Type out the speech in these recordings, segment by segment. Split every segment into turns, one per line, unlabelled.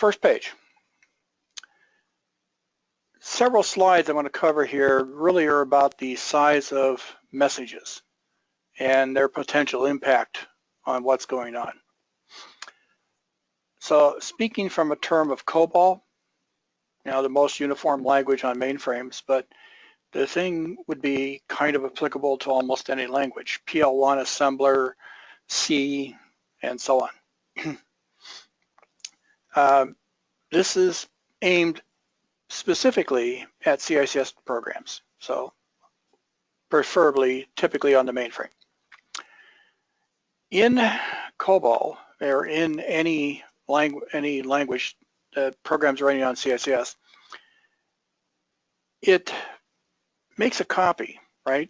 first page. Several slides I want to cover here really are about the size of messages and their potential impact on what's going on. So speaking from a term of COBOL, the most uniform language on mainframes, but the thing would be kind of applicable to almost any language, PL1, assembler, C, and so on. This is aimed specifically at CICS programs, so preferably, typically on the mainframe. In COBOL, or in any language that programs running on CICS, it makes a copy, right,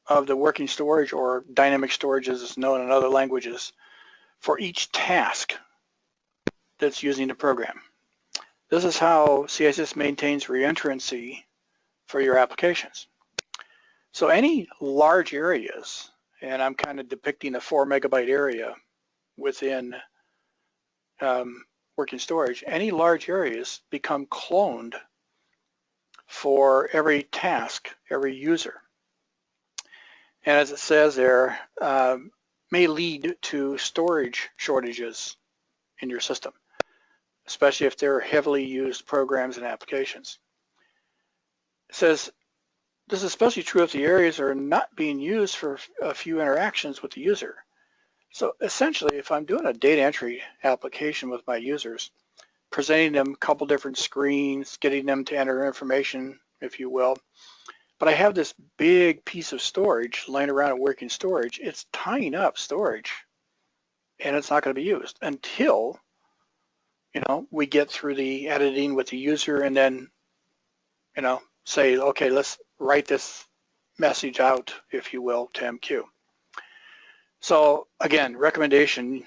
of the working storage, or dynamic storage as it's known in other languages, for each task that's using the program. This is how CICS maintains reentrancy for your applications. So any large areas, and I'm kind of depicting a 4 megabyte area within working storage, any large areas become cloned for every task, every user. And as it says there, may lead to storage shortages in your system, especially if they're heavily used programs and applications. It says this is especially true if the areas are not being used for a few interactions with the user. So essentially, if I'm doing a data entry application with my users, presenting them a couple different screens, getting them to enter information, if you will, but I have this big piece of storage laying around in working storage, it's tying up storage, and it's not going to be used until we get through the editing with the user, and then say, okay, let's write this message out, if you will, to MQ. So again, recommendation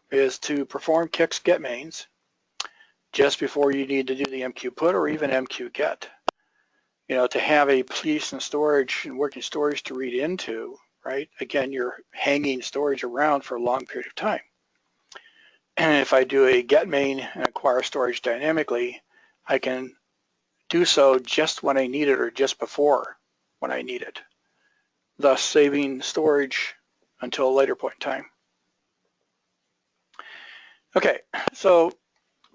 is to perform kicks get mains just before you need to do the MQ put or even MQ get. To have a piece in storage and working storage to read into, right? Again, you're hanging storage around for a long period of time. And if I do a get main and acquire storage dynamically, I can do so just when I need it or just before when I need it, thus saving storage until a later point in time. Okay, so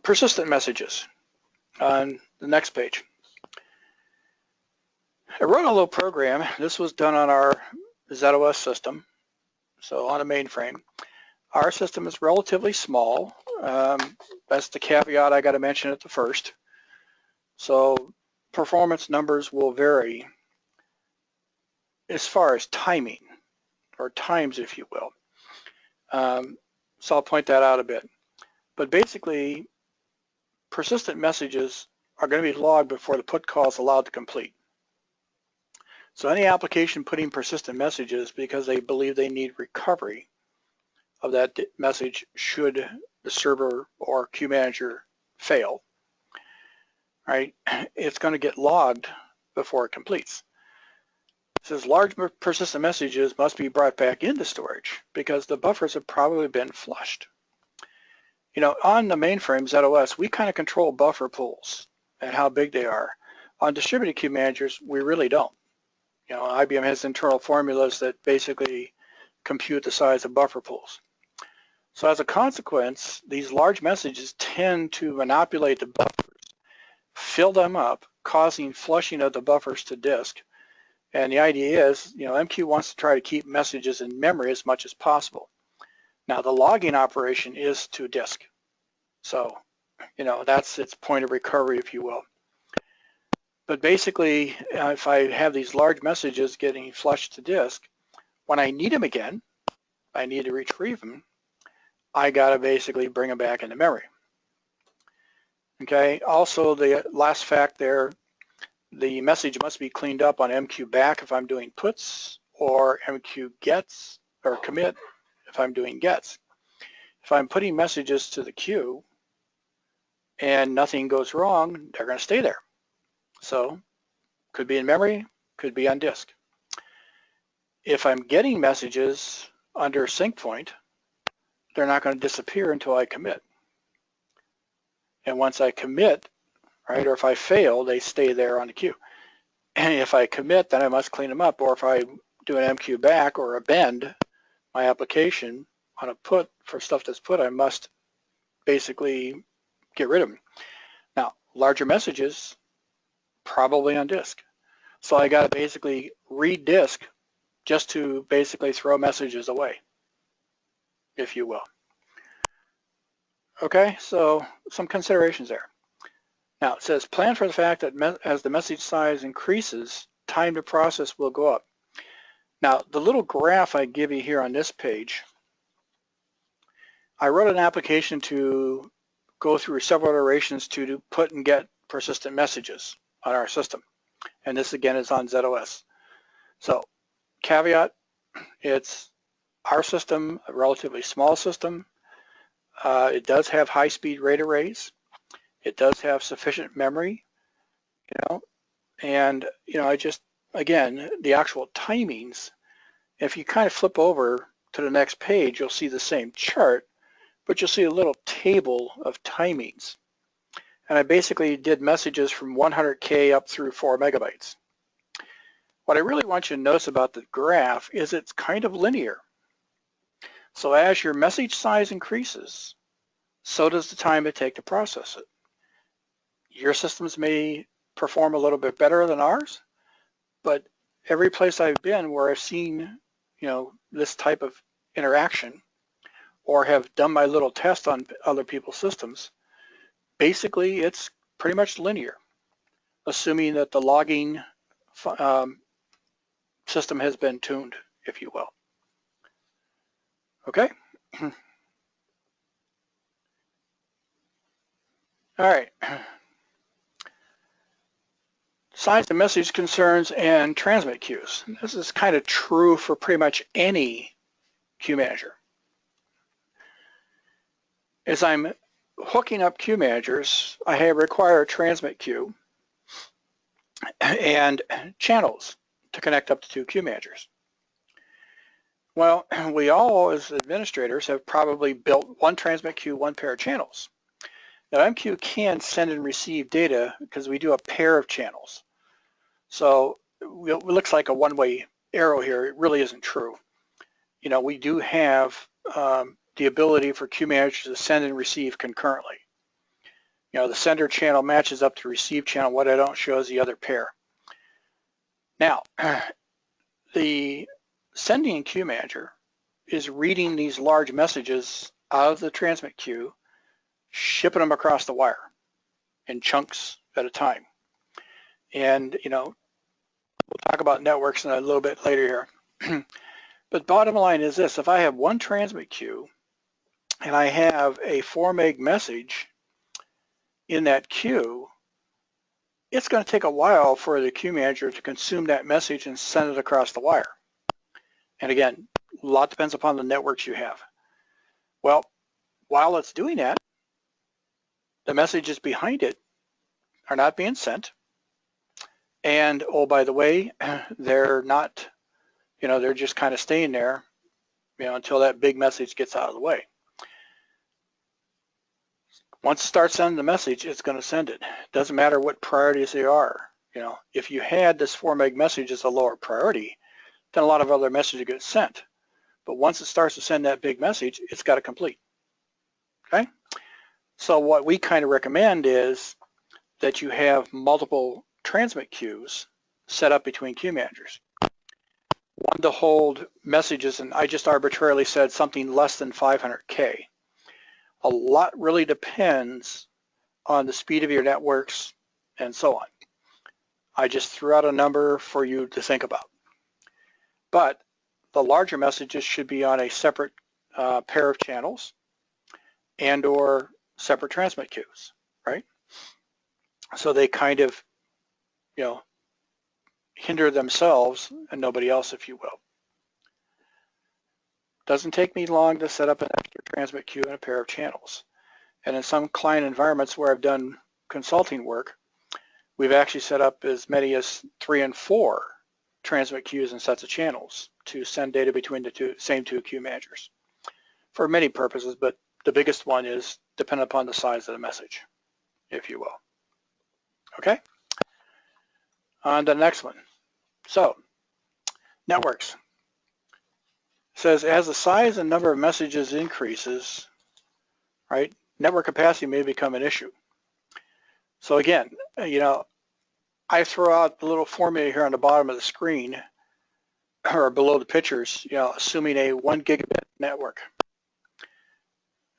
persistent messages on the next page. I wrote a little program. This was done on our ZOS system, so on a mainframe. Our system is relatively small. That's the caveat I got to mention at the first. So performance numbers will vary as far as timing, or times, if you will. So I'll point that out a bit. But basically, persistent messages are going to be logged before the put call is allowed to complete. So any application putting persistent messages because they believe they need recovery of that message should the server or queue manager fail, right? It's going to get logged before it completes. It says large persistent messages must be brought back into storage because the buffers have probably been flushed. On the mainframe ZOS, we kind of control buffer pools and how big they are. On distributed queue managers, we really don't. IBM has internal formulas that basically compute the size of buffer pools. So as a consequence, these large messages tend to manipulate the buffers, fill them up, causing flushing of the buffers to disk. And the idea is, MQ wants to try to keep messages in memory as much as possible. Now, the logging operation is to disk. So, that's its point of recovery, if you will. But basically, if I have these large messages getting flushed to disk, when I need them again, I need to retrieve them, I got to basically bring them back into memory. Okay, also the last fact there, the message must be cleaned up on MQ back if I'm doing puts, or MQ gets, or commit if I'm doing gets. If I'm putting messages to the queue and nothing goes wrong, they're going to stay there. So, could be in memory, could be on disk. If I'm getting messages under sync point, they're not going to disappear until I commit. And once I commit, right, or if I fail, they stay there on the queue. And if I commit, then I must clean them up. Or if I do an MQ back or a bend my application on a put for stuff that's put, I must basically get rid of them. Now, larger messages, probably on disk. So I got to basically read disk just to basically throw messages away, if you will. Okay, so some considerations there. Now it says plan for the fact that as the message size increases, time to process will go up. Now the little graph I give you here on this page, I wrote an application to go through several iterations to put and get persistent messages on our system. And this again is on ZOS. So caveat, it's our system, a relatively small system. It does have high-speed RAID arrays. It does have sufficient memory, and I just, again, the actual timings, if you kind of flip over to the next page, you'll see the same chart, but you'll see a little table of timings. And I basically did messages from 100K up through 4 megabytes. What I really want you to notice about the graph is it's kind of linear. So as your message size increases, so does the time it takes to process it. Your systems may perform a little bit better than ours, but every place I've been where I've seen, this type of interaction or have done my little test on other people's systems, basically it's pretty much linear, assuming that the logging system has been tuned, if you will. Okay? All right. Size of message concerns and transmit queues. This is kind of true for pretty much any queue manager. As I'm hooking up queue managers, I require a transmit queue and channels to connect up to 2 queue managers. Well, we all as administrators have probably built one transmit queue, one pair of channels. Now MQ can send and receive data because we do a pair of channels. So it looks like a one-way arrow here. It really isn't true. We do have the ability for queue managers to send and receive concurrently. The sender channel matches up to receive channel. What I don't show is the other pair. Now, the sending queue manager is reading these large messages out of the transmit queue, shipping them across the wire in chunks at a time. And, we'll talk about networks in a little bit later here. But bottom line is this: if I have one transmit queue and I have a 4 meg message in that queue, it's going to take a while for the queue manager to consume that message and send it across the wire. And again, a lot depends upon the networks you have. Well, while it's doing that, the messages behind it are not being sent. And oh, by the way, they're not, they're just kind of staying there, until that big message gets out of the way. Once it starts sending the message, it's going to send it. Doesn't matter what priorities they are. If you had this 4 meg message as a lower priority, then a lot of other messages get sent. But once it starts to send that big message, it's got to complete. Okay? So what we kind of recommend is that you have multiple transmit queues set up between queue managers. One to hold messages, and I just arbitrarily said something less than 500K. A lot really depends on the speed of your networks and so on. I just threw out a number for you to think about. But the larger messages should be on a separate pair of channels and or separate transmit queues, right? So they kind of, hinder themselves and nobody else, if you will. Doesn't take me long to set up an extra transmit queue and a pair of channels. And in some client environments where I've done consulting work, we've actually set up as many as 3 and 4 transmit queues and sets of channels to send data between the same two queue managers for many purposes, but the biggest one is dependent upon the size of the message. if you will. Okay? On to the next one. So, networks. It says as the size and number of messages increases, right, network capacity may become an issue. So again, I throw out the little formula here on the bottom of the screen or below the pictures, assuming a 1 gigabit network,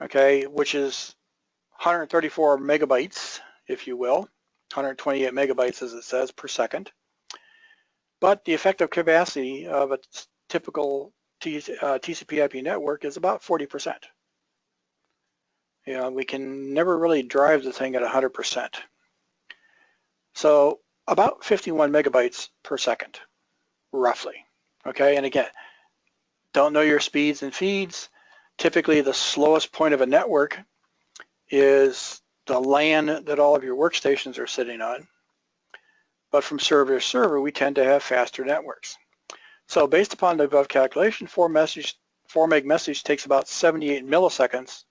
okay, which is 134 megabytes, if you will, 128 megabytes as it says per second. But the effective capacity of a typical TCP/IP network is about 40%. We can never really drive the thing at 100%. So about 51 megabytes per second, roughly. Okay, and again, don't know your speeds and feeds. Typically the slowest point of a network is the LAN that all of your workstations are sitting on. But from server to server, we tend to have faster networks. So based upon the above calculation, 4 meg message takes about 78 milliseconds,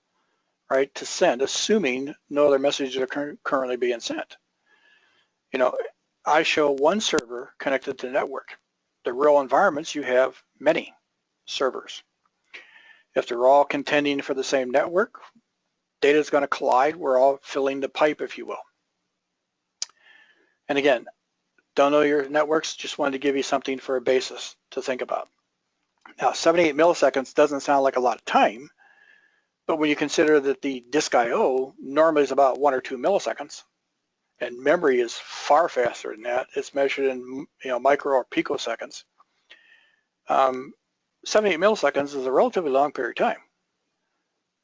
right, to send, assuming no other messages are currently being sent. I show one server connected to the network. The real environments, you have many servers. If they're all contending for the same network, data is going to collide. We're all filling the pipe, if you will. And again, don't know your networks, just wanted to give you something for a basis to think about. Now, 78 milliseconds doesn't sound like a lot of time, but when you consider that the disk I/O normally is about 1 or 2 milliseconds, and memory is far faster than that, it's measured in micro or picoseconds. 78 milliseconds is a relatively long period of time,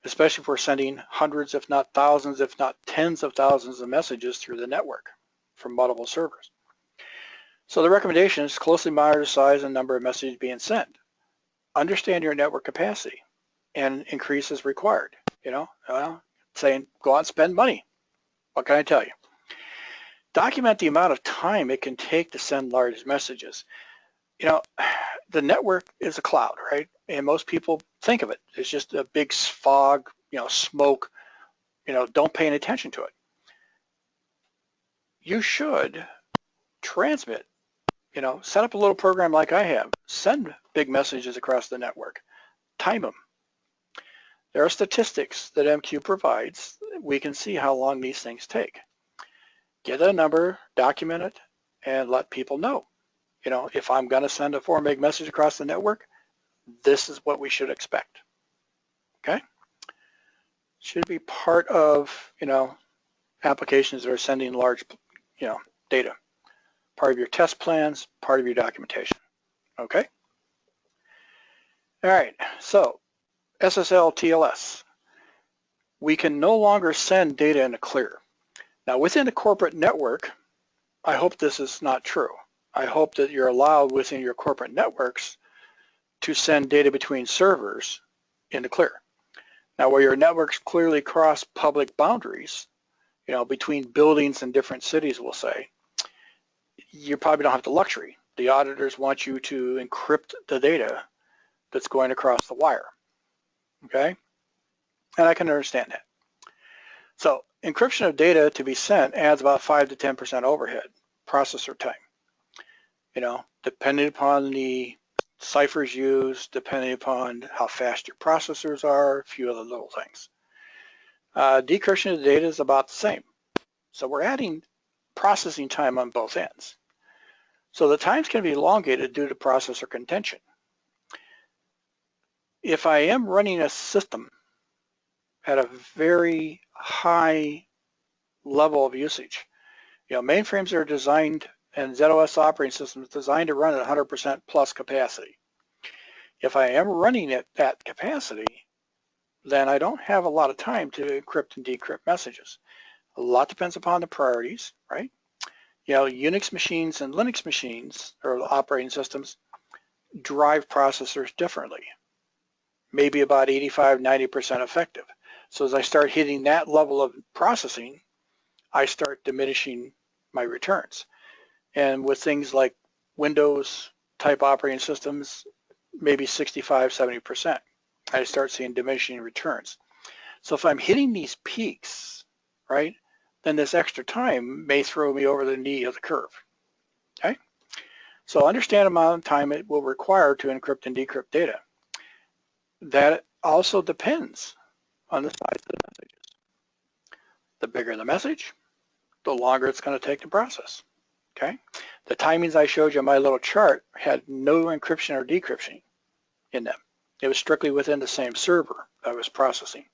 especially if we're sending hundreds, if not thousands, if not tens of thousands of messages through the network from multiple servers. So the recommendation is closely monitor the size and number of messages being sent. Understand your network capacity and increase as required. Saying go out and spend money. What can I tell you? Document the amount of time it can take to send large messages. The network is a cloud, right? And most people think of it as just a big fog, smoke, don't pay any attention to it. You should transmit, set up a little program like I have, send big messages across the network, time them. There are statistics that MQ provides. We can see how long these things take. Get a number, document it, and let people know. If I'm going to send a 4 meg message across the network, this is what we should expect. Okay? Should be part of, applications that are sending large, data. Part of your test plans, part of your documentation. Okay? All right, so SSL TLS. We can no longer send data in a clear. Now within a corporate network, I hope this is not true. I hope that you're allowed within your corporate networks to send data between servers in the clear. Now where your networks clearly cross public boundaries, between buildings in different cities, we'll say, you probably don't have the luxury. The auditors want you to encrypt the data that's going across the wire, okay? And I can understand that. So encryption of data to be sent adds about 5 to 10% overhead, processor time, depending upon the ciphers used, depending upon how fast your processors are, a few other little things. Decryption of the data is about the same. So we're adding processing time on both ends. So the times can be elongated due to processor contention. If I am running a system at a very high level of usage, mainframes are designed, and ZOS operating systems designed to run at 100% plus capacity. If I am running at that capacity, then I don't have a lot of time to encrypt and decrypt messages. A lot depends upon the priorities, right? Unix machines and Linux machines, or operating systems, drive processors differently, maybe about 85, 90% effective. So as I start hitting that level of processing, I start diminishing my returns. And with things like Windows type operating systems, maybe 65, 70%, I start seeing diminishing returns. So if I'm hitting these peaks, right, then this extra time may throw me over the knee of the curve. Okay? So understand the amount of time it will require to encrypt and decrypt data. That also depends on the size of the messages. The bigger the message, the longer it's going to take to process. Okay? The timings I showed you on my little chart had no encryption or decryption in them. It was strictly within the same server I was processing.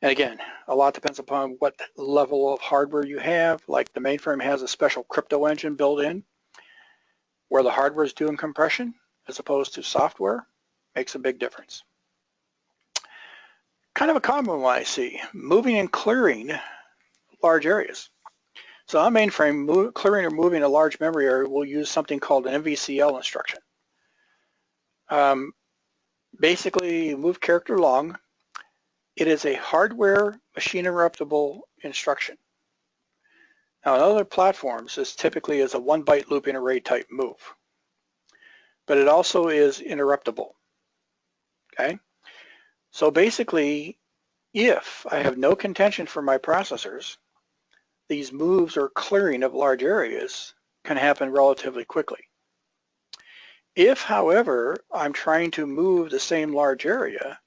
And again, a lot depends upon what level of hardware you have. Like the mainframe has a special crypto engine built in where the hardware is doing compression as opposed to software. Makes a big difference. Kind of a common one I see, moving and clearing large areas. So on mainframe, clearing or moving a large memory area will use something called an MVCL instruction. Basically, move character long. It is a hardware machine interruptible instruction. Now, on other platforms, this typically is a 1-byte looping array type move, but it also is interruptible. Okay, so basically, if I have no contention for my processors, these moves or clearing of large areas can happen relatively quickly. If, however, I'm trying to move the same large area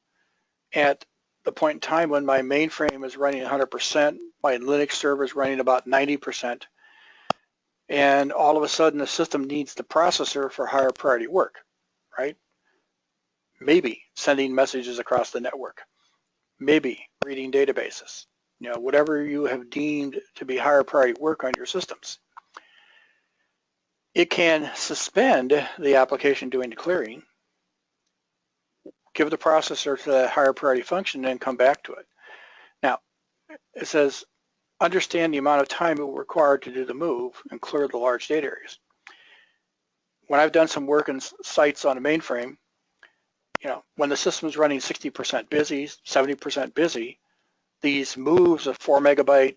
at the point in time when my mainframe is running 100%, my Linux server is running about 90%, and all of a sudden the system needs the processor for higher priority work, right? Maybe sending messages across the network, maybe reading databases, whatever you have deemed to be higher priority work on your systems. It can suspend the application doing the clearing, give the processor to that higher priority function, and then come back to it. Now, it says, understand the amount of time it will require to do the move and clear the large data areas. When I've done some work in sites on a mainframe, when the system is running 60% busy, 70% busy, these moves of 4 megabyte,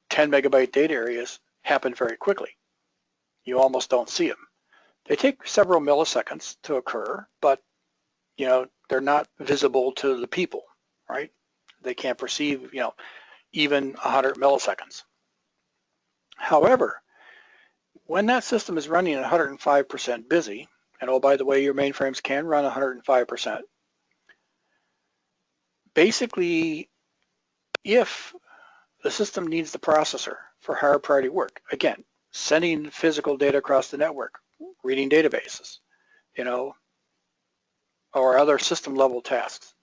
10 megabyte data areas happen very quickly. You almost don't see them. They take several milliseconds to occur, but they're not visible to the people, right? They can't perceive, even 100 milliseconds. However, when that system is running at 105% busy, and oh, by the way, your mainframes can run 105%, basically, if the system needs the processor for higher priority work, again, sending physical data across the network, reading databases, or other system level tasks,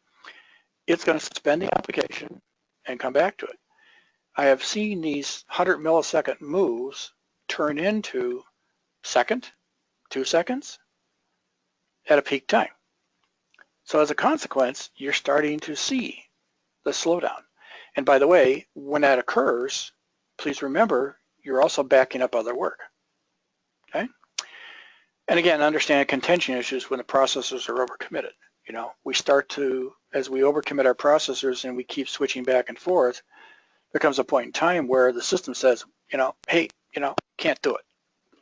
it's going to suspend the application and come back to it. I have seen these 100 millisecond moves turn into second, 2 seconds at a peak time. So as a consequence, you're starting to see the slowdown. And by the way, when that occurs, please remember, you're also backing up other work. Okay? And again, understand contention issues when the processors are overcommitted. We start to, as we overcommit our processors and we keep switching back and forth, there comes a point in time where the system says, hey, can't do it.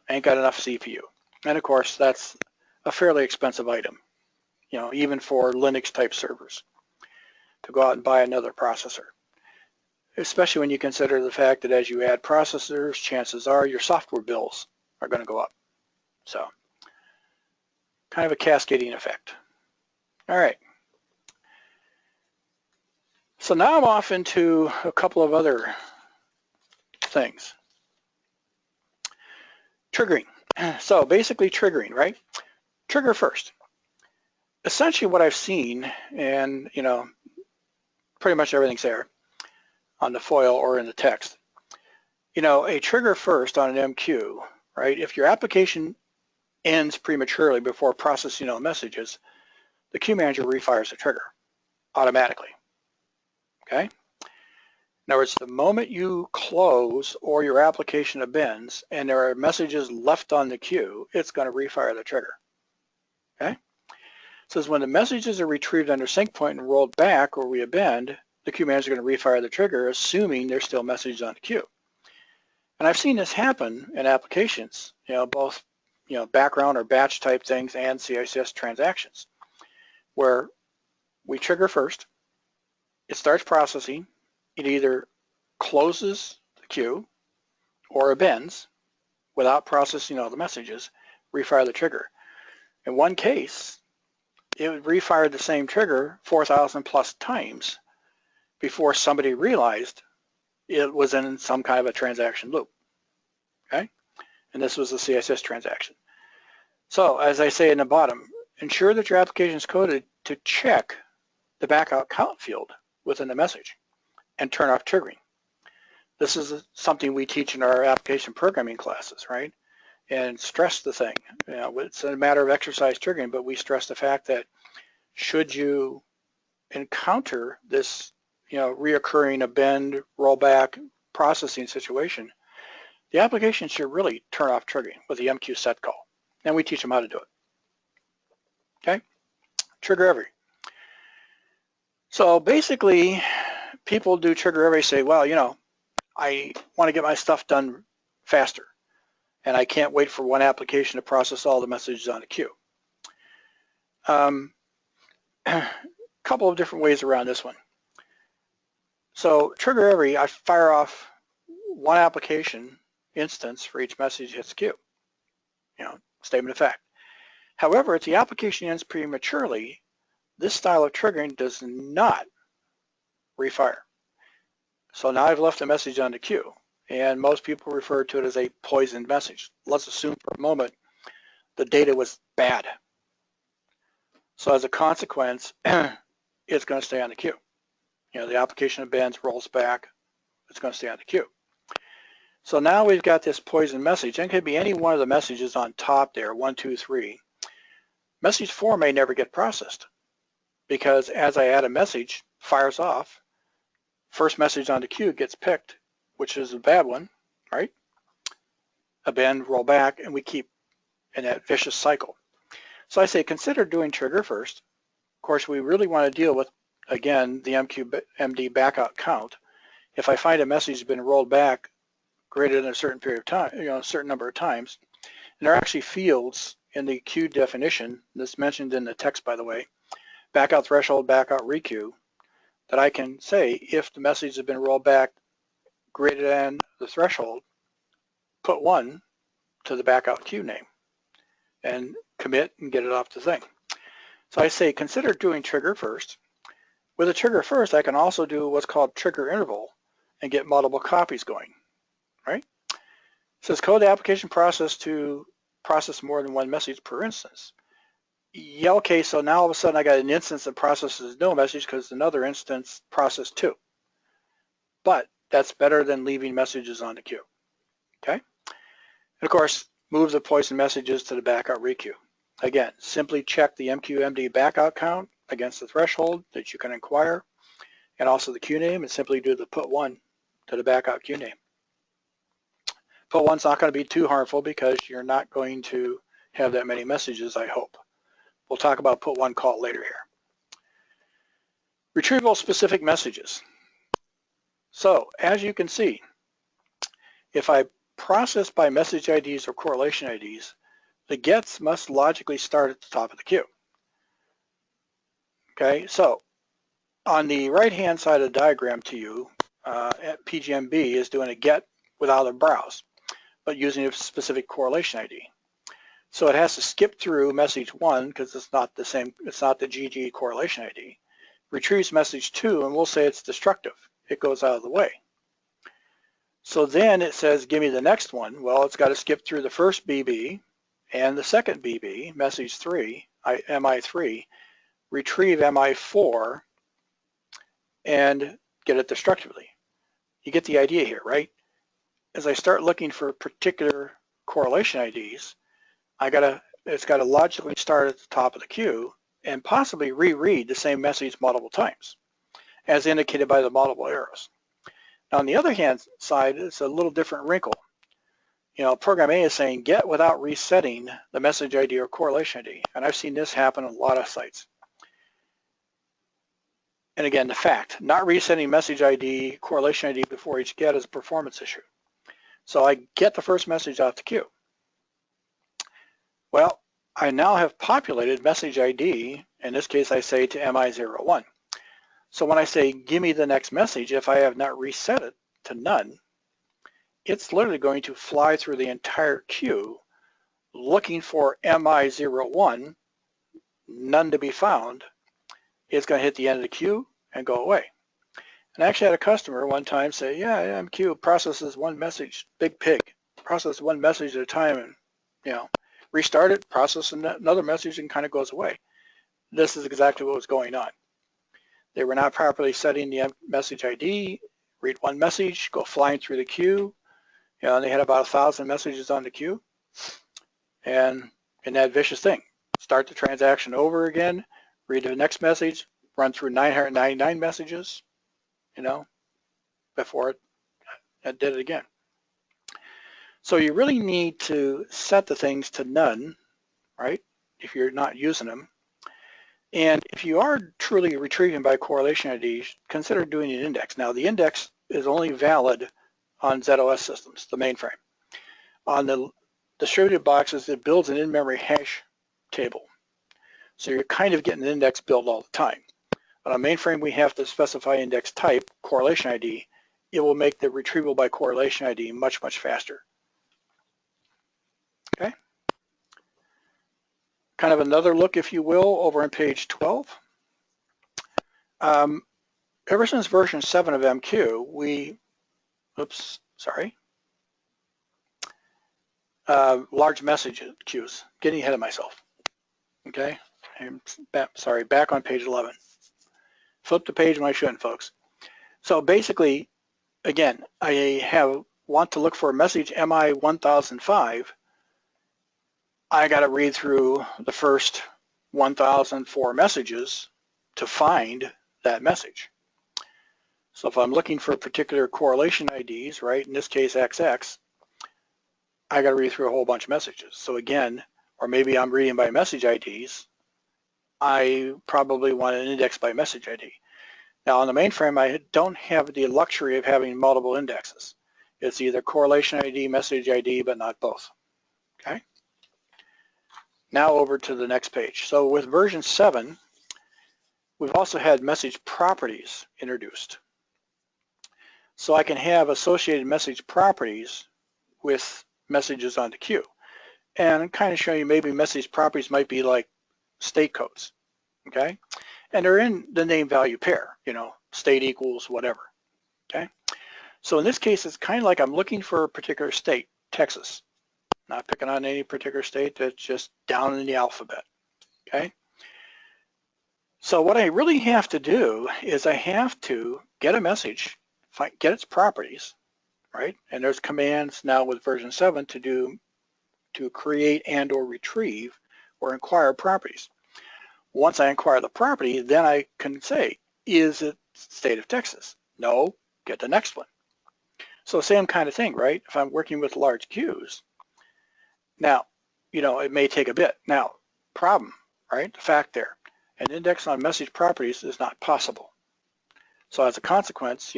I ain't got enough CPU. And of course, that's a fairly expensive item, even for Linux type servers, to go out and buy another processor. Especially when you consider the fact that as you add processors, chances are your software bills are going to go up. So, kind of a cascading effect. All right. So now I'm off into a couple of other things. Triggering. So basically triggering, right? Trigger first. Essentially what I've seen, and pretty much everything's there on the foil or in the text. A trigger first on an MQ, right? If your application ends prematurely before processing all messages, the queue manager refires the trigger automatically. Okay? In other words, the moment you close or your application abends and there are messages left on the queue, it's going to refire the trigger. Okay? It says when the messages are retrieved under sync point and rolled back or we abend, the queue manager is going to refire the trigger, assuming there's still messages on the queue. And I've seen this happen in applications, both background or batch type things and CICS transactions, where we trigger first, it starts processing, it either closes the queue or abends without processing all the messages, refire the trigger. In one case, it would refire the same trigger 4,000 plus times before somebody realized it was in some kind of a transaction loop, okay? And this was a CSS transaction. So as I say in the bottom, ensure that your application is coded to check the backout count field within the message and turn off triggering. This is something we teach in our application programming classes, right? And stress the thing. You know, it's a matter of exercise triggering, but we stress the fact that should you encounter this, you know, reoccurring abend, rollback processing situation, the application should really turn off triggering with the MQ set call. And we teach them how to do it. Okay? Trigger every. So basically, people do trigger every, say, well, you know, I want to get my stuff done faster, and I can't wait for one application to process all the messages on the queue. Couple of different ways around this one. So trigger every, I fire off one application instance for each message hits the queue. You know, statement of fact. However, if the application ends prematurely, this style of triggering does not refire. So now I've left a message on the queue, and most people refer to it as a poisoned message. Let's assume for a moment the data was bad. So as a consequence, it's going to stay on the queue. You know, the application abends, rolls back, it's going to stay on the queue. So now we've got this poison message, and it could be any one of the messages on top there, 1, 2, 3. Message 4 may never get processed because as I add a message, fires off, first message on the queue gets picked, which is a bad one, right? Abend, roll back, and we keep in that vicious cycle. So I say consider doing trigger first. Of course, we really want to deal with, again, the MD backout count. If I find a message has been rolled back greater than a certain period of time, you know, a certain number of times, and there are actually fields in the queue definition, this mentioned in the text, by the way, backout threshold, backout requeue, that I can say if the message has been rolled back greater than the threshold, put 1 to the backout queue name and commit and get it off the thing. So I say consider doing trigger first. With a trigger first, I can also do what's called trigger interval and get multiple copies going, right? It says code the application process to process more than one message per instance. Yeah, okay, so now all of a sudden I got an instance that processes no message because another instance processed 2. But that's better than leaving messages on the queue, okay? And of course, move the poison messages to the backout requeue. Again, simply check the MQMD backout count against the threshold that you can inquire, and also the queue name, and simply do the put 1 to the backout queue name. Put 1's not going to be too harmful because you're not going to have that many messages, I hope. We'll talk about put 1 call later here. Retrieval specific messages. So as you can see, if I process by message IDs or correlation IDs, the gets must logically start at the top of the queue. Okay, so on the right-hand side of the diagram to you, PGMB is doing a get without a browse, but using a specific correlation ID. So it has to skip through message 1 because it's not the same, it's not the GG correlation ID. Retrieves message 2, and we'll say it's destructive. It goes out of the way. So then it says, give me the next one. Well, it's got to skip through the first BB and the second BB, message 3, MI3, retrieve MI4, and get it destructively. You get the idea here, right? As I start looking for particular correlation IDs, it's got to logically start at the top of the queue and possibly reread the same message multiple times, as indicated by the multiple arrows. Now, on the other hand side, it's a little different wrinkle. You know, program A is saying get without resetting the message ID or correlation ID, and I've seen this happen on a lot of sites. And again, the fact, not resetting message ID, correlation ID before each get is a performance issue. So I get the first message off the queue. Well, I now have populated message ID. In this case, I say to MI01. So when I say give me the next message, if I have not reset it to none, it's literally going to fly through the entire queue looking for MI01, none to be found. It's going to hit the end of the queue and go away. And I actually had a customer one time say, yeah, MQ processes one message, big pig, processes one message at a time, and restart it, process another message, and kind of goes away. This is exactly what was going on. They were not properly setting the message ID, read one message, go flying through the queue. And they had about 1,000 messages on the queue. And that vicious thing, start the transaction over again, read the next message, run through 999 messages, before it did it again. So you really need to set the things to none, right, if you're not using them. And if you are truly retrieving by correlation ID, consider doing an index. Now, the index is only valid on ZOS systems, the mainframe. On the distributed boxes, it builds an in-memory hash table. So you're kind of getting an index build all the time. On a mainframe, we have to specify index type, correlation ID. It will make the retrieval by correlation ID much, much faster. Okay. Kind of another look, if you will, over on page 12. Ever since version 7 of MQ, large message queues, getting ahead of myself. Okay, back on page 11. Flip the page when I shouldn't, folks. So basically, again, I want to look for a message MI 1005. I got to read through the first 1004 messages to find that message. So if I'm looking for particular correlation IDs, right, in this case XX, I got to read through a whole bunch of messages. So again, or maybe I'm reading by message IDs, I probably want an index by message ID. Now on the mainframe, I don't have the luxury of having multiple indexes. It's either correlation ID, message ID, but not both. Okay. Now over to the next page. So with version 7, we've also had message properties introduced. So I can have associated message properties with messages on the queue. And kind of show you maybe message properties might be like state codes, okay? And they're in the name value pair, state equals whatever, okay? So in this case, it's kind of like I'm looking for a particular state, Texas. Not picking on any particular state, that's just down in the alphabet, okay? So what I really have to do is I have to get a message, get its properties, right? And there's commands now with version 7 to create and or retrieve or inquire properties. Once I inquire the property, then I can say, is it state of Texas? No, get the next one. So same kind of thing, right? If I'm working with large queues, now, it may take a bit. Now, problem, right? The fact there, an index on message properties is not possible. So as a consequence,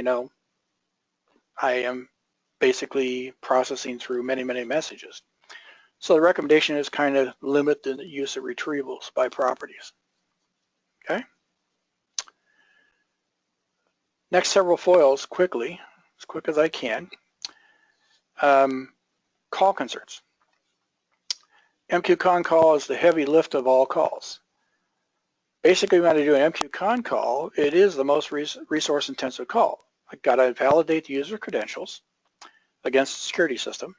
I am basically processing through many, many messages. So the recommendation is kind of limit the use of retrievals by properties. Okay. Next several foils quickly, as quick as I can. Call concerns. MQ con call is the heavy lift of all calls. Basically, when I do an MQ con call, it is the most resource intensive call. I got to validate the user credentials against the security system,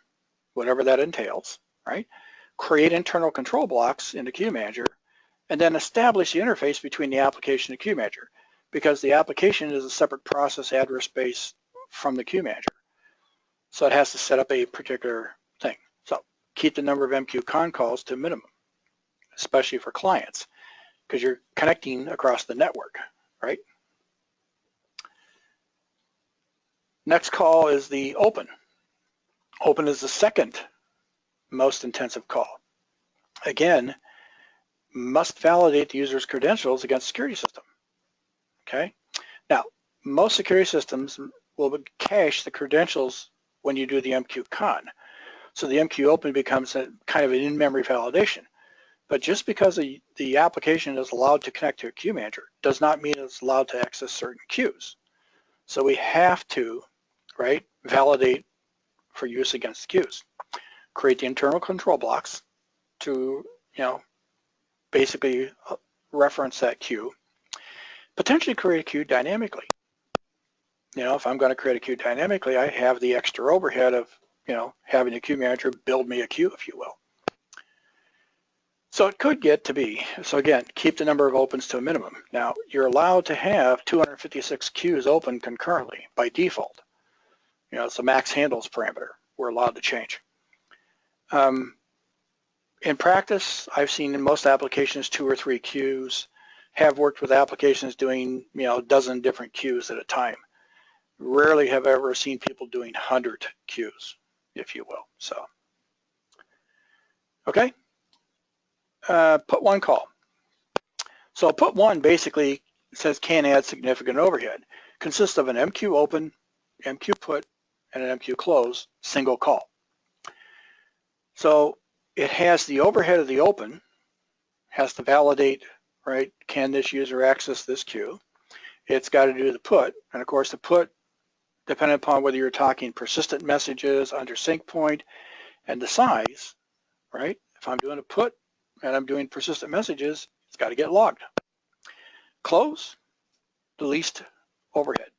whatever that entails, right? Create internal control blocks in the queue manager, and then establish the interface between the application and the queue manager, because the application is a separate process address space from the queue manager. So it has to set up a particular thing. So keep the number of MQ con calls to a minimum, especially for clients, because you're connecting across the network, right? Next call is the open. Open is the second most intensive call. Again, must validate the user's credentials against the security system. Okay. Now, most security systems will cache the credentials when you do the MQ con. So the MQ open becomes a kind of an in-memory validation. But just because the application is allowed to connect to a queue manager does not mean it's allowed to access certain queues. So we have to, right, validate for use against queues. Create the internal control blocks to, basically reference that queue. Potentially create a queue dynamically. If I'm going to create a queue dynamically, I have the extra overhead of, having a queue manager build me a queue, if you will. So it could get to be, so again, keep the number of opens to a minimum. Now, you're allowed to have 256 queues open concurrently by default. It's a max handles parameter we're allowed to change. In practice, I've seen in most applications 2 or 3 queues. Have worked with applications doing, a dozen different queues at a time. Rarely have I ever seen people doing 100 queues, if you will. So, okay. Put one call. So put one basically says can add significant overhead. Consists of an MQ open, MQ put, and an MQ close, single call. So it has the overhead of the open, has to validate, right, can this user access this queue? It's got to do the put, and of course the put, depending upon whether you're talking persistent messages under sync point and the size, right? If I'm doing a put and I'm doing persistent messages, it's got to get logged. Close, the least overhead.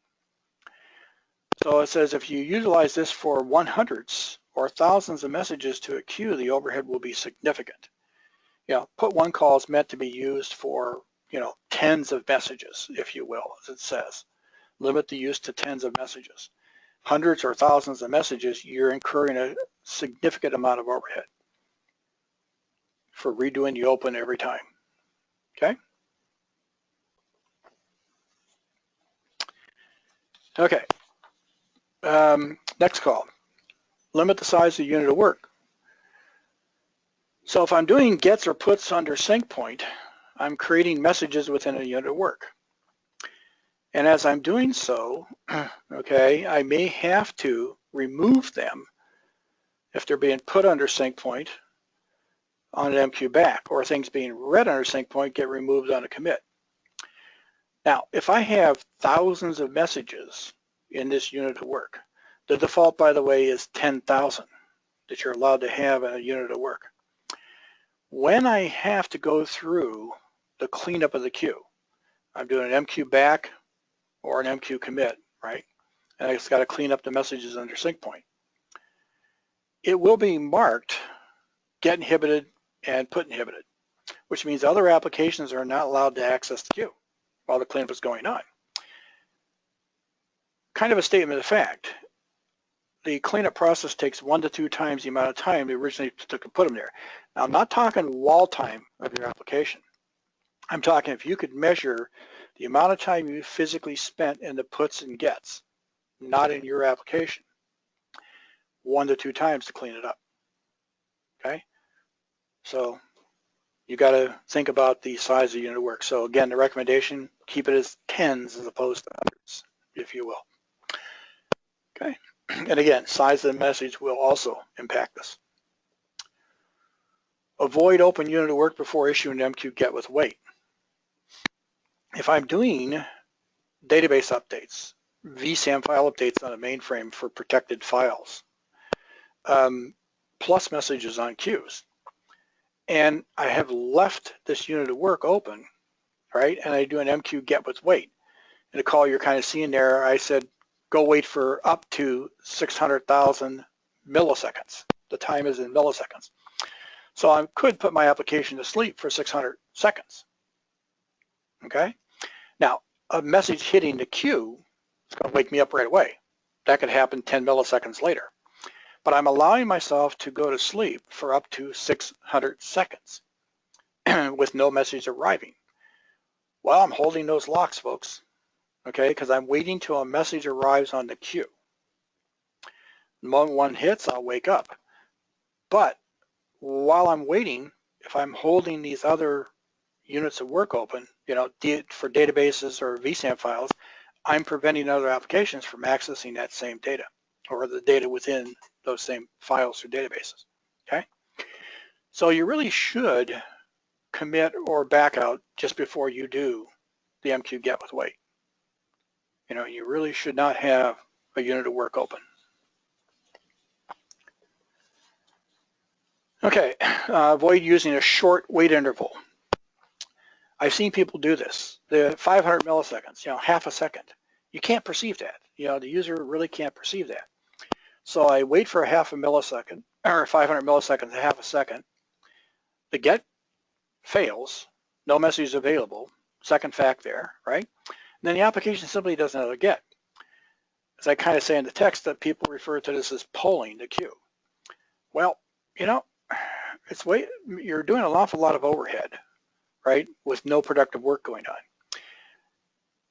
So it says if you utilize this for 100s or thousands of messages to a queue, the overhead will be significant. Put one call is meant to be used for, tens of messages, if you will, as it says. Limit the use to tens of messages. Hundreds or thousands of messages, you're incurring a significant amount of overhead for redoing the open every time, okay? Okay, next call. Limit the size of the unit of work. So if I'm doing gets or puts under sync point, I'm creating messages within a unit of work. And as I'm doing so, okay, I may have to remove them if they're being put under sync point on an MQ back, or things being read under sync point get removed on a commit. Now, if I have thousands of messages in this unit of work, the default, by the way, is 10,000 that you're allowed to have in a unit of work. When I have to go through the cleanup of the queue, I'm doing an MQ back or an MQ commit, right? And I just got to clean up the messages under sync point. It will be marked get inhibited and put inhibited, which means other applications are not allowed to access the queue while the cleanup is going on. Kind of a statement of fact. The cleanup process takes 1 to 2 times the amount of time they originally took to put them there. Now, I'm not talking wall time of your application. I'm talking if you could measure the amount of time you physically spent in the puts and gets, not in your application, 1 to 2 times to clean it up, okay? So you got to think about the size of the unit of work. So again, the recommendation, keep it as tens as opposed to hundreds, if you will. Okay, and again, size of the message will also impact this. Avoid open unit of work before issuing MQ get with wait. If I'm doing database updates, vSAM file updates on a mainframe for protected files, plus messages on queues, and I have left this unit of work open, right, and I do an MQ get with wait. In the call you're kind of seeing there, I said, go wait for up to 600,000 milliseconds. The time is in milliseconds. So I could put my application to sleep for 600 seconds, okay? Now, a message hitting the queue is going to wake me up right away. That could happen 10 milliseconds later. But I'm allowing myself to go to sleep for up to 600 seconds with no message arriving. Well, I'm holding those locks, folks, okay, because I'm waiting till a message arrives on the queue. The moment one hits, I'll wake up. But while I'm waiting, if I'm holding these other units of work open, for databases or vSAM files, I'm preventing other applications from accessing that same data or the data within those same files or databases, okay? So you really should commit or back out just before you do the MQ get with wait. You really should not have a unit of work open. Okay, avoid using a short wait interval. I've seen people do this. The 500 milliseconds, half a second. You can't perceive that. The user really can't perceive that. So I wait for a half a millisecond, or 500 milliseconds, a half a second. The get fails, no message available, second fact there, right? And then the application simply doesn't have a get. As I kind of say in the text, that people refer to this as polling the queue. Well, you're doing an awful lot of overhead, right, with no productive work going on.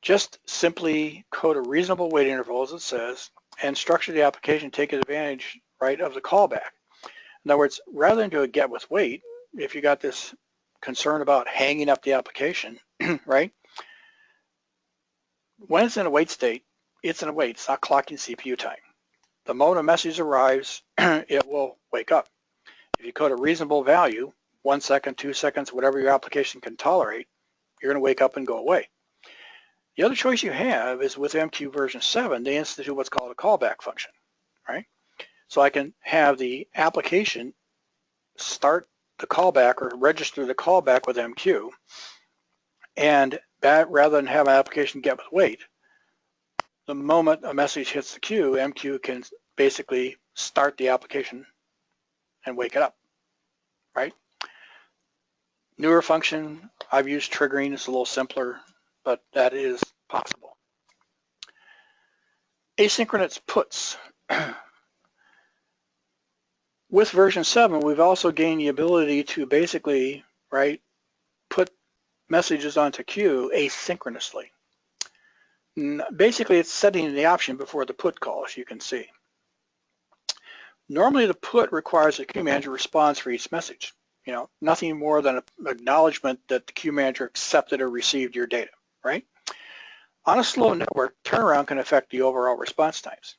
Just simply code a reasonable wait interval, as it says, and structure the application to take advantage, right, of the callback. In other words, rather than do a get with wait, if you got this concern about hanging up the application, right, when it's in a wait state, it's in a wait. It's not clocking CPU time. The moment a message arrives, it will wake up. If you code a reasonable value, 1 second, 2 seconds, whatever your application can tolerate, you're going to wake up and go away. The other choice you have is with MQ version 7, they institute what's called a callback function, right? So I can have the application start the callback or register the callback with MQ, and that rather than have an application get with wait, the moment a message hits the queue, MQ can basically start the application and wake it up, right? Newer function, I've used triggering. It's a little simpler, but that is possible. Asynchronous puts. With version 7, we've also gained the ability to basically, right, put messages onto queue asynchronously. Basically, it's setting the option before the put call, as you can see. Normally, the put requires a queue manager response for each message. Nothing more than an acknowledgement that the queue manager accepted or received your data, right? On a slow network, turnaround can affect the overall response times.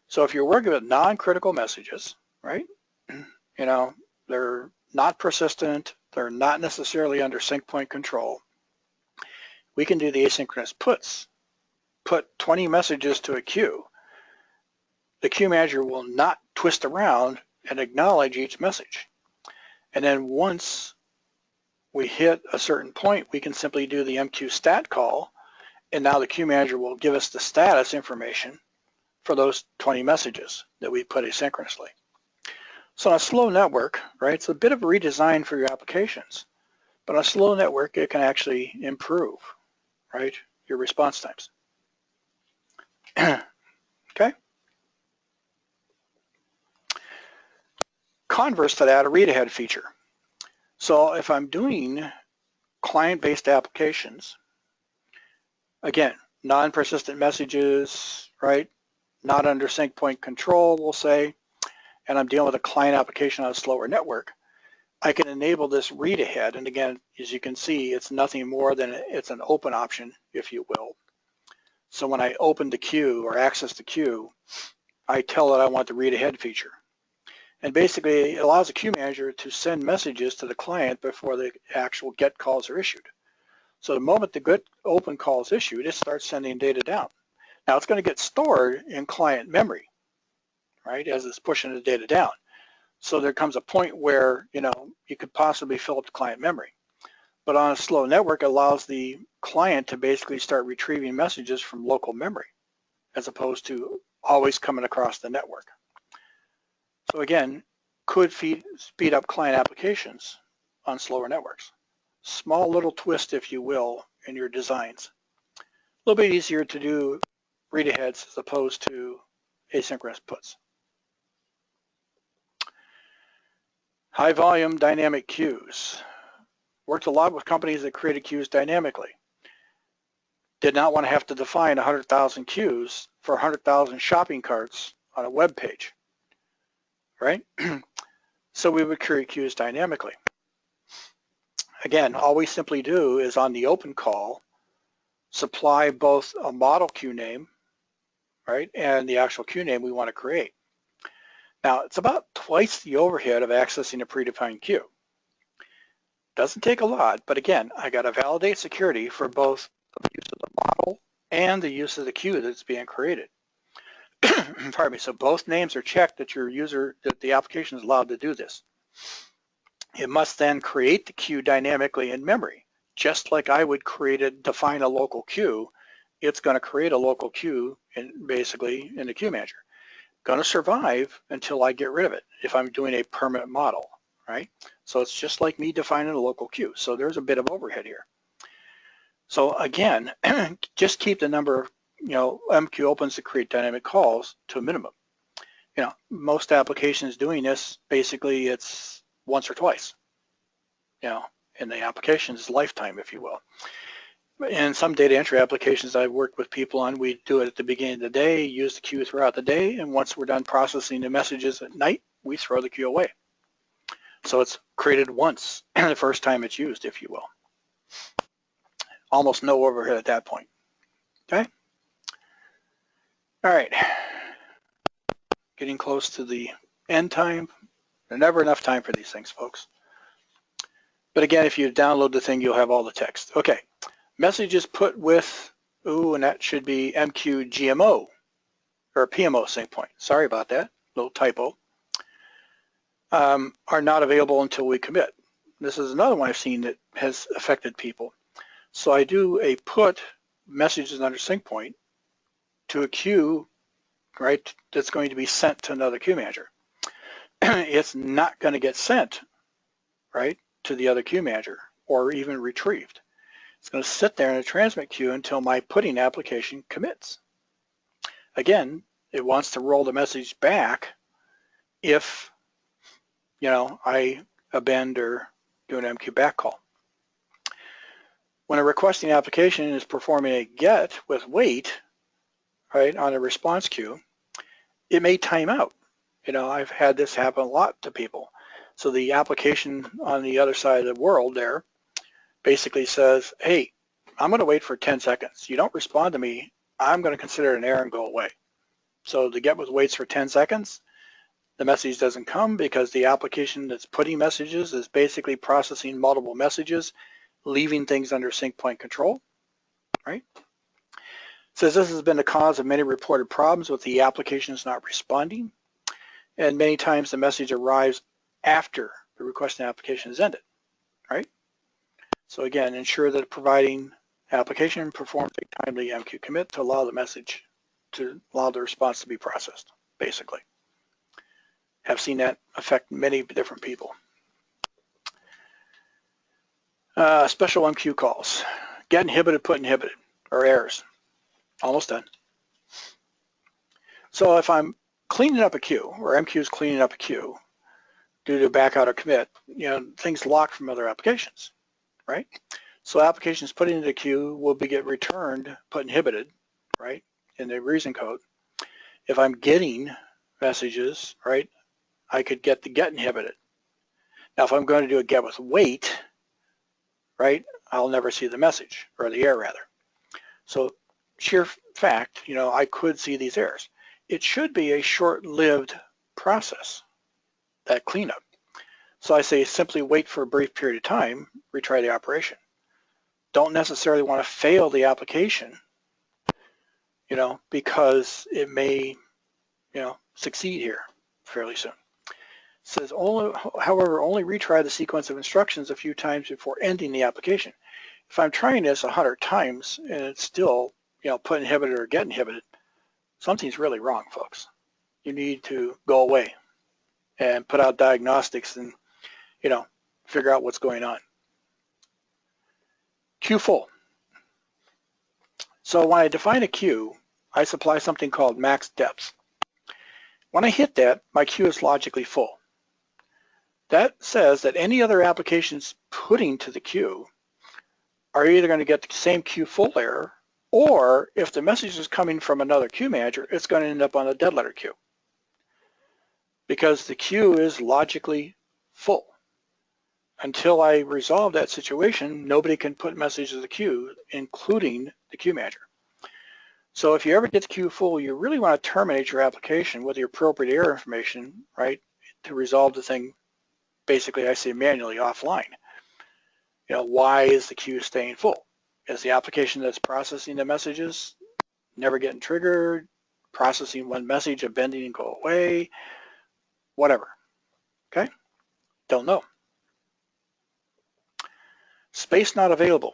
So if you're working with non-critical messages, right, they're not persistent, they're not necessarily under sync point control, we can do the asynchronous puts. Put 20 messages to a queue. The queue manager will not twist around and acknowledge each message. And then once we hit a certain point, we can simply do the MQ stat call, and now the queue manager will give us the status information for those 20 messages that we put asynchronously. So on a slow network, right, it's a bit of a redesign for your applications, but on a slow network, it can actually improve, right, your response times. Okay. Converse to that, a read-ahead feature. So if I'm doing client-based applications, again, non-persistent messages, right, not under sync point control, we'll say, and I'm dealing with a client application on a slower network, I can enable this read-ahead. And again, as you can see, it's nothing more than it's an open option, if you will. So when I open the queue or access the queue, I tell it I want the read-ahead feature. And basically, it allows the queue manager to send messages to the client before the actual GET calls are issued. So the moment the GET open call is issued, it starts sending data down. Now it's going to get stored in client memory, right, as it's pushing the data down. So there comes a point where, you could possibly fill up the client memory. But on a slow network, it allows the client to basically start retrieving messages from local memory, as opposed to always coming across the network. So again, could speed up client applications on slower networks. Small little twist, if you will, in your designs. A little bit easier to do read-aheads as opposed to asynchronous puts. High volume dynamic queues. Worked a lot with companies that created queues dynamically. Did not want to have to define 100,000 queues for 100,000 shopping carts on a web page, right? So we would create queues dynamically. Again, all we simply do is on the open call, supply both a model queue name, right, and the actual queue name we want to create. Now, it's about twice the overhead of accessing a predefined queue. Doesn't take a lot, but again, I got to validate security for both the use of the model and the use of the queue that's being created. Pardon me. So both names are checked that the application is allowed to do this. It must then create the queue dynamically in memory. Just like I would define a local queue, it's going to create a local queue basically in the queue manager. Going to survive until I get rid of it if I'm doing a permanent model, right? So it's just like me defining a local queue. So there's a bit of overhead here. So again, just keep the number of MQ opens to create dynamic calls to a minimum. Most applications doing this, basically it's once or twice, in the application's lifetime, if you will. In some data entry applications I've worked with people on, we do it at the beginning of the day, use the queue throughout the day, and once we're done processing the messages at night, we throw the queue away. So it's created once, the first time it's used, if you will. Almost no overhead at that point, okay? All right, getting close to the end time. There's never enough time for these things, folks. But again, if you download the thing, you'll have all the text. Okay, messages put with, and that should be MQ GMO, or PMO sync point. Sorry about that, little typo. Are not available until we commit. This is another one I've seen that has affected people. So I do a put messages under sync point to a queue, right, that's going to be sent to another queue manager. It's not going to get sent, right, to the other queue manager or even retrieved. It's going to sit there in a transmit queue until my putting application commits. Again, it wants to roll the message back if, I append or do an MQ back call. When a requesting application is performing a get with wait, right, on a response queue, it may time out. I've had this happen a lot to people. So the application on the other side of the world there basically says, hey, I'm going to wait for 10 seconds. You don't respond to me, I'm going to consider it an error and go away. So the get with waits for 10 seconds. The message doesn't come because the application that's putting messages is basically processing multiple messages, leaving things under sync point control, right? It says this has been the cause of many reported problems with the applications not responding, and many times the message arrives after the requesting application is ended, right? So again, ensure that providing application performs a timely MQ commit to allow the response to be processed, basically. Have seen that affect many different people. Special MQ calls. Get inhibited, put inhibited, or errors. Almost done. So if I'm cleaning up a queue, or MQ is cleaning up a queue due to backout or commit, things locked from other applications, right? So applications put into the queue will get returned, put inhibited, right, in the reason code. If I'm getting messages, right, I could get the get inhibited. Now, if I'm going to do a get with wait, right, I'll never see the message, or the error rather. So sheer fact, I could see these errors. It should be a short-lived process, that cleanup. So I say simply wait for a brief period of time, retry the operation. Don't necessarily want to fail the application, because it may, succeed here fairly soon. It says, however, only retry the sequence of instructions a few times before ending the application. If I'm trying this 100 times and it's still, put inhibited or get inhibited, something's really wrong, folks. You need to go away and put out diagnostics and, figure out what's going on. Queue full. So when I define a queue, I supply something called max depth. When I hit that, my queue is logically full. That says that any other applications putting to the queue are either going to get the same queue full error, or if the message is coming from another queue manager, it's going to end up on a dead letter queue, because the queue is logically full. Until I resolve that situation, nobody can put messages to the queue, including the queue manager. So if you ever get the queue full, you really want to terminate your application with the appropriate error information, right, to resolve the thing. Basically, I say manually offline. Why is the queue staying full? Is the application that's processing the messages never getting triggered, processing one message, appending and go away, whatever, okay? Don't know. Space not available.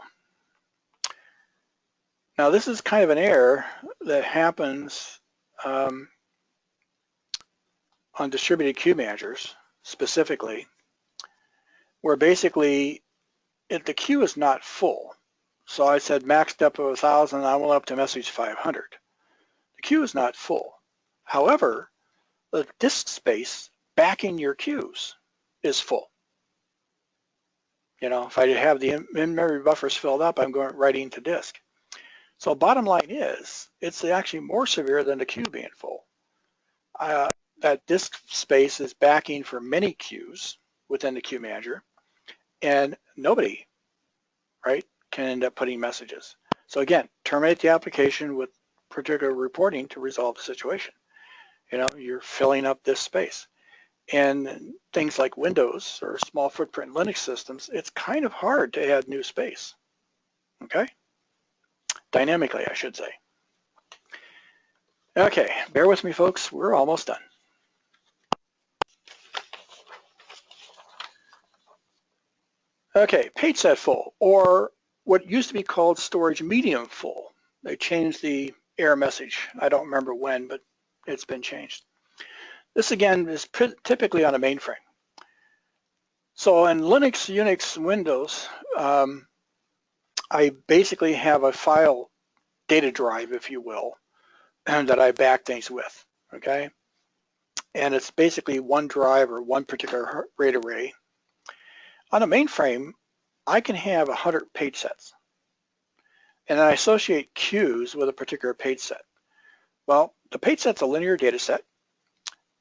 Now this is kind of an error that happens on distributed queue managers specifically, where basically the queue is not full. So I said max depth of 1,000, I went up to message 500. The queue is not full. However, the disk space backing your queues is full. You know, if I have the in-memory buffers filled up, I'm going right into disk. So bottom line is, it's actually more severe than the queue being full. That disk space is backing for many queues within the queue manager, and nobody, right, can end up putting messages. So again, terminate the application with particular reporting to resolve the situation. You know, you're filling up this space. And things like Windows or small footprint Linux systems, it's kind of hard to add new space, okay? Dynamically, I should say. Okay, bear with me, folks. We're almost done. Okay, page set full, or what used to be called storage medium full. They changed the error message. I don't remember when, but it's been changed. This again is typically on a mainframe. So in Linux, Unix, Windows, I basically have a file data drive, if you will, that I back things with, okay? And it's basically one drive or one particular RAID array. On a mainframe, I can have 100 page sets, and I associate queues with a particular page set. Well, the page set's a linear data set.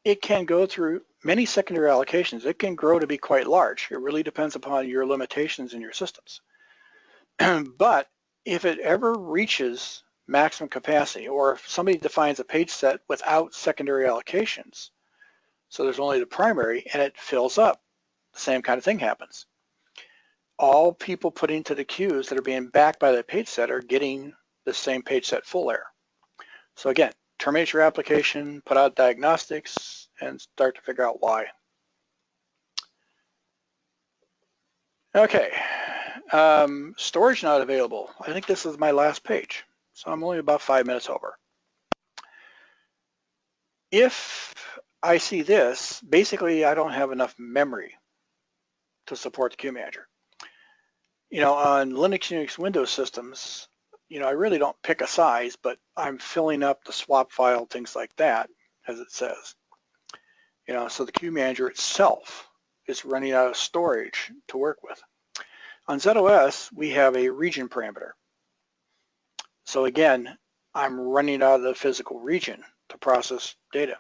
It can go through many secondary allocations. It can grow to be quite large. It really depends upon your limitations in your systems. But if it ever reaches maximum capacity, or if somebody defines a page set without secondary allocations, so there's only the primary, and it fills up, the same kind of thing happens. All people put into the queues that are being backed by that page set are getting the same page set full error. So again, terminate your application, put out diagnostics, and start to figure out why. Okay, storage not available. I think this is my last page, so I'm only about 5 minutes over. If I see this, basically I don't have enough memory to support the queue manager. You know, on Linux, Unix, Windows systems, you know, I really don't pick a size, but I'm filling up the swap file, things like that, as it says. You know, so the queue manager itself is running out of storage to work with. On ZOS, we have a region parameter. So again, I'm running out of the physical region to process data.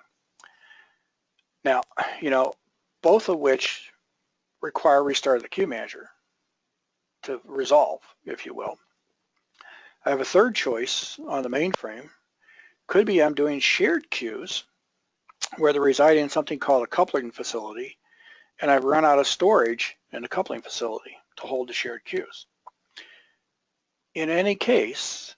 Now, you know, both of which require restart of the queue manager to resolve, if you will. I have a third choice on the mainframe. Could be I'm doing shared queues where they reside in something called a coupling facility, and I've run out of storage in the coupling facility to hold the shared queues. In any case,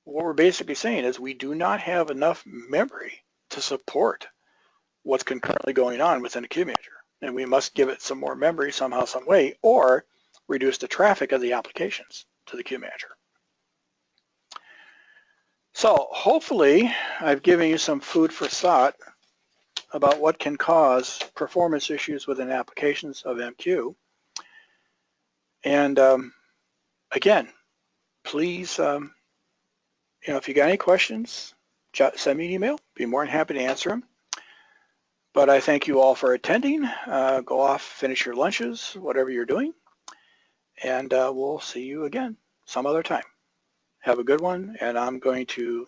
what we're basically saying is we do not have enough memory to support what's concurrently going on within the queue manager, and we must give it some more memory somehow, some way, or reduce the traffic of the applications to the queue manager. So hopefully I've given you some food for thought about what can cause performance issues within applications of MQ. And again, please, you know, if you got any questions, send me an email. Be more than happy to answer them. But I thank you all for attending. Go off, finish your lunches, whatever you're doing, and we'll see you again some other time. Have a good one, and I'm going to